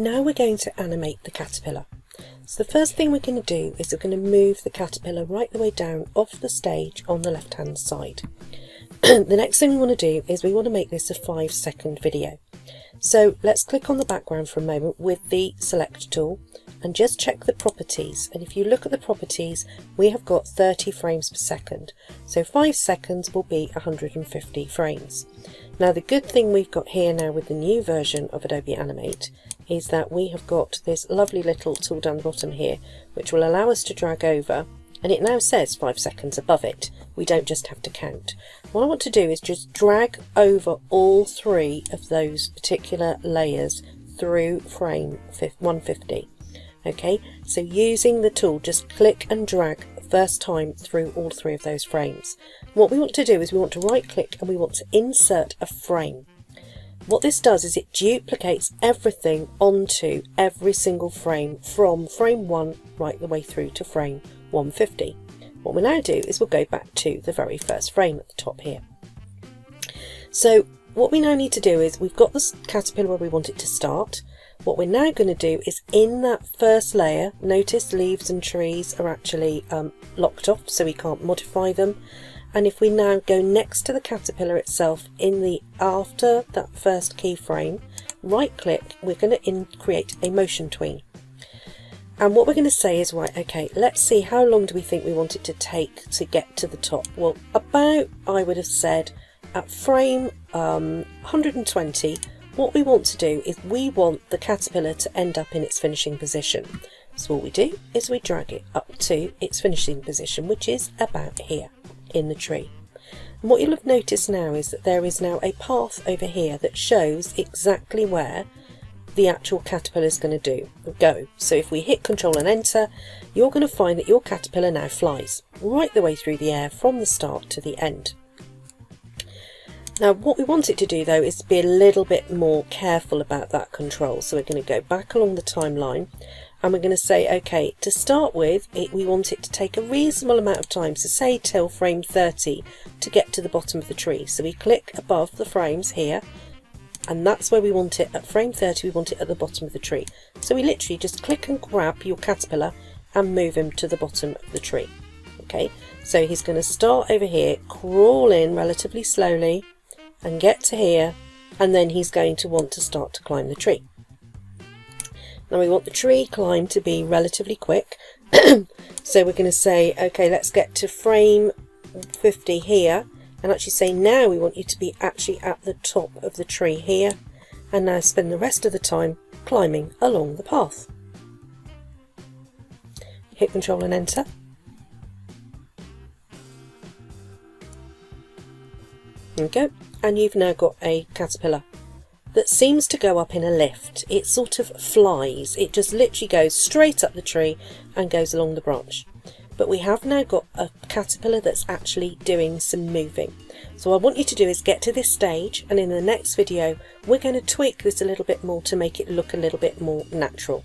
Now we're going to animate the caterpillar. So the first thing we're going to do is we're going to move the caterpillar right the way down off the stage on the left hand side. The next thing we want to do is we want to make this a 5-second video. So let's click on the background for a moment with the select tool and just check the properties. And if you look at the properties, we have got 30 frames per second. So 5 seconds will be 150 frames. Now the good thing we've got here now with the new version of Adobe Animate is that we have got this lovely little tool down the bottom here which will allow us to drag over, and it now says 5 seconds above it. We don't just have to count. What I want to do is just drag over all 3 of those particular layers through frame 150. Okay, so using the tool, just click and drag the first time through all 3 of those frames. What we want to do is we want to right click and we want to insert a frame. What this does is it duplicates everything onto every single frame from frame 1 right the way through to frame 150. What we'll now do is we'll go back to the very first frame at the top here. So what we now need to do is we've got the caterpillar where we want it to start. What we're now going to do is in that first layer, notice leaves and trees are actually locked off so we can't modify them. And if we now go next to the caterpillar itself after that first keyframe, right click, we're going to create a motion tween. And what we're going to say is, right, okay, let's see how long do we think we want it to take to get to the top. Well, about, I would have said, at frame 120, what we want to do is we want the caterpillar to end up in its finishing position. So what we do is we drag it up to its finishing position, which is about here in the tree. And what you'll have noticed now is that there is now a path over here that shows exactly where the actual caterpillar is going to go. So if we hit Control and Enter, you're going to find that your caterpillar now flies right the way through the air from the start to the end. Now what we want it to do though is to be a little bit more careful about that control. So we're going to go back along the timeline and we're going to say, okay, to start with, we want it to take a reasonable amount of time, so say till frame 30 to get to the bottom of the tree. So we click above the frames here, and that's where we want it. At frame 30 we want it at the bottom of the tree. So we literally just click and grab your caterpillar and move him to the bottom of the tree. Okay, so he's going to start over here, crawl in relatively slowly and get to here, and then he's going to want to start to climb the tree. Now we want the tree climb to be relatively quick. So we're going to say, okay, let's get to frame 50 here and actually say now we want you to be actually at the top of the tree here, and now spend the rest of the time climbing along the path. Hit Control and Enter. There we go, and you've now got a caterpillar that seems to go up in a lift. It sort of flies, it just literally goes straight up the tree and goes along the branch. But we have now got a caterpillar that's actually doing some moving. So what I want you to do is get to this stage, and in the next video we're going to tweak this a little bit more to make it look a little bit more natural.